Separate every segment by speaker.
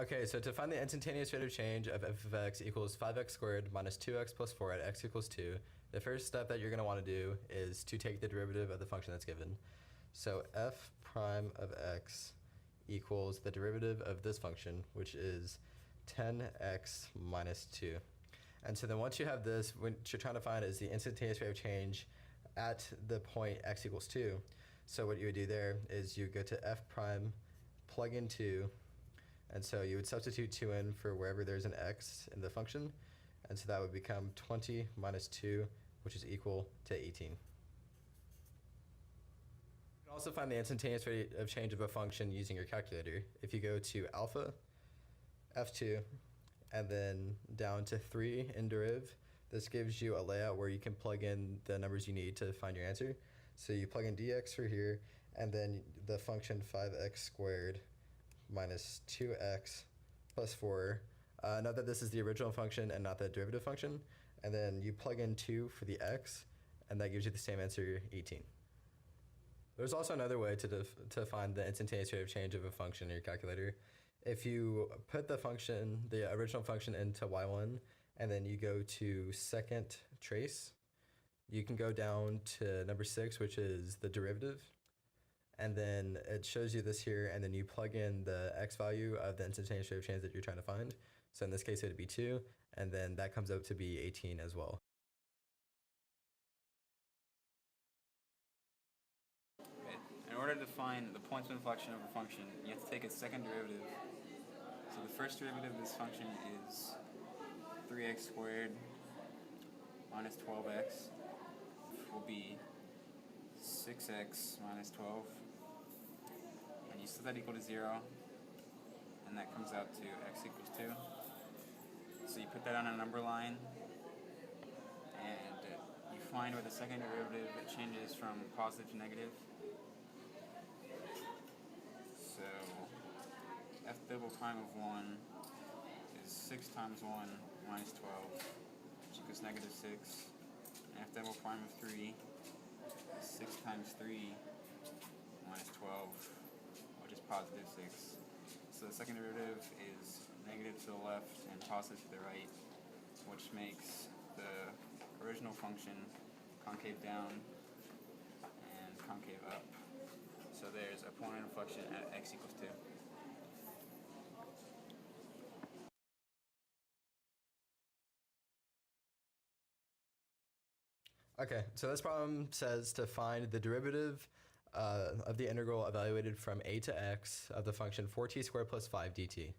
Speaker 1: Okay, so to find the instantaneous rate of change of f of x equals 5x squared minus 2x plus 4 at x equals 2, the first step that you're going to want to do is to take the derivative of the function that's given. So f prime of x equals the derivative of this function, which is 10x minus 2. And so then once you have this, what you're trying to find is the instantaneous rate of change at the point x equals 2. So what you would do there is you go to f prime, plug in 2, and so you would substitute 2 in for wherever there's an x in the function, and so that would become 20 minus 2, which is equal to 18. You can also find the instantaneous rate of change of a function using your calculator. If you go to alpha, f2, and then down to 3 in deriv, this gives you a layout where you can plug in the numbers you need to find your answer. So you plug in dx for here, and then the function 5x squared minus 2x plus 4. Note that this is the original function and not the derivative function. And then you plug in 2 for the x, and that gives you the same answer, 18. There's also another way to find the instantaneous rate of change of a function in your calculator. If you put the original function into y1, and then you go to second trace, you can go down to number 6, which is the derivative. And then it shows you this here, and then you plug in the x value of the instantaneous rate of change that you're trying to find. So in this case, it would be 2, and then that comes out to be 18 as well.
Speaker 2: In order to find the points of inflection of a function, you have to take its second derivative. So the first derivative of this function is 3x squared minus 12x will be 6x minus 12. And you set that equal to 0, and that comes out to x equals 2. So you put that on a number line, and you find where the second derivative it changes from positive to negative. So f double prime of 1 is 6 times 1 minus 12, which equals negative 6. And f double prime of 3 is 6 times 3 minus 12, which is positive 6. So the second derivative is negative to the left and positive to the right, which makes the original function concave down and concave up. So there's a point of inflection at x equals 2.
Speaker 1: Okay, so this problem says to find the derivative of the integral evaluated from a to x of the function 4t squared plus 5 dt.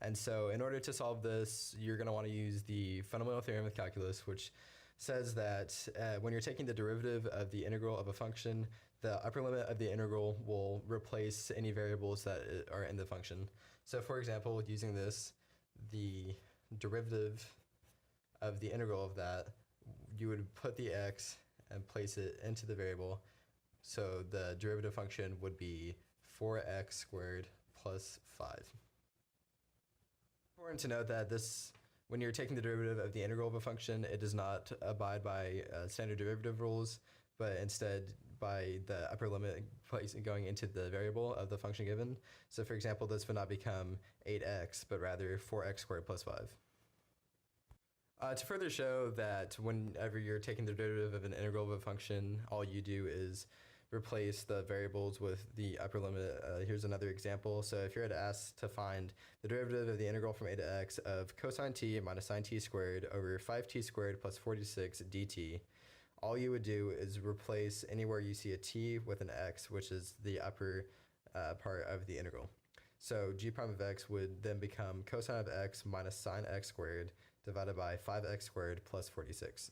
Speaker 1: And so in order to solve this, you're going to want to use the fundamental theorem of calculus, which says that when you're taking the derivative of the integral of a function, the upper limit of the integral will replace any variables that are in the function. So for example, using this, the derivative of the integral of that, you would put the x and place it into the variable. So the derivative function would be 4x squared plus 5. Important to note that when you're taking the derivative of the integral of a function, it does not abide by standard derivative rules, but instead by the upper limit going into the variable of the function given. So for example, this would not become 8x, but rather 4x squared plus 5. To further show that whenever you're taking the derivative of an integral of a function, all you do is replace the variables with the upper limit. Here's another example. So if you're asked to find the derivative of the integral from a to x of cosine t minus sine t squared over 5t squared plus 46 dt, all you would do is replace anywhere you see a t with an x, which is the upper part of the integral. So g prime of x would then become cosine of x minus sine x squared divided by 5x squared plus 46.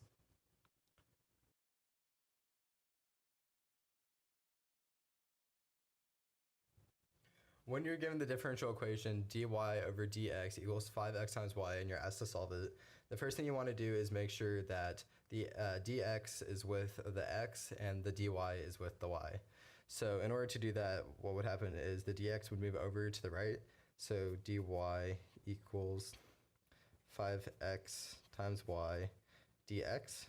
Speaker 1: When you're given the differential equation dy over dx equals 5x times y and you're asked to solve it, the first thing you want to do is make sure that the dx is with the x and the dy is with the y. So in order to do that, what would happen is the dx would move over to the right. So dy equals 5x times y dx.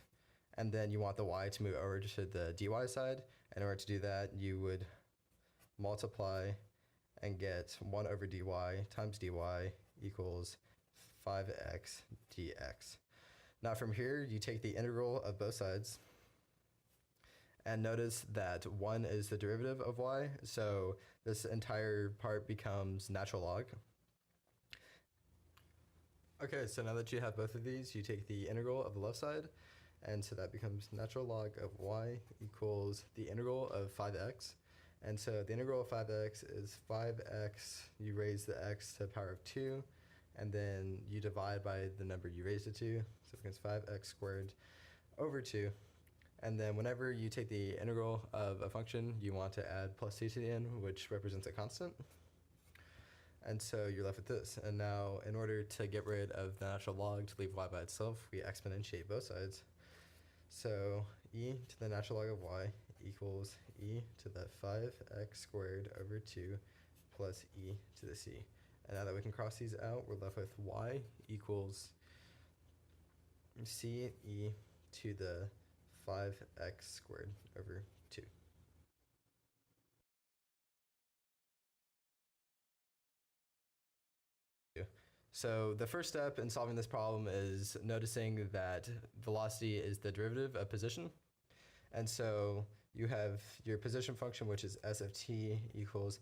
Speaker 1: And then you want the y to move over to the dy side. In order to do that, you would multiply and get 1 over dy times dy equals 5x dx. Now from here, you take the integral of both sides, and notice that 1 is the derivative of y, so this entire part becomes natural log. Okay, so now that you have both of these, you take the integral of the left side, and so that becomes natural log of y equals the integral of 5x. And so the integral of 5x is 5x, you raise the x to the power of 2, and then you divide by the number you raised it to, so it becomes 5x squared over 2. And then whenever you take the integral of a function, you want to add plus 2 to the end, which represents a constant. And so you're left with this. And now in order to get rid of the natural log to leave y by itself, we exponentiate both sides. So e to the natural log of y equals e to the 5x squared over 2 plus e to the c. And now that we can cross these out, we're left with y equals c e to the 5x squared over 2. So the first step in solving this problem is noticing that velocity is the derivative of position. And so you have your position function, which is s of t equals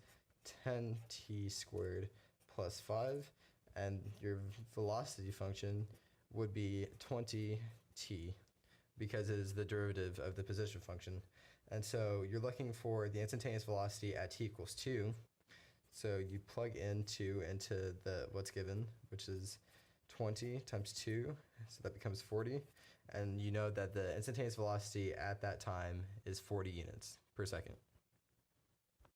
Speaker 1: 10t squared plus 5. And your velocity function would be 20t because it is the derivative of the position function. And so you're looking for the instantaneous velocity at t equals 2. So you plug in 2 into what's given, which is 20 times 2, so that becomes 40. And you know that the instantaneous velocity at that time is 40 units per second.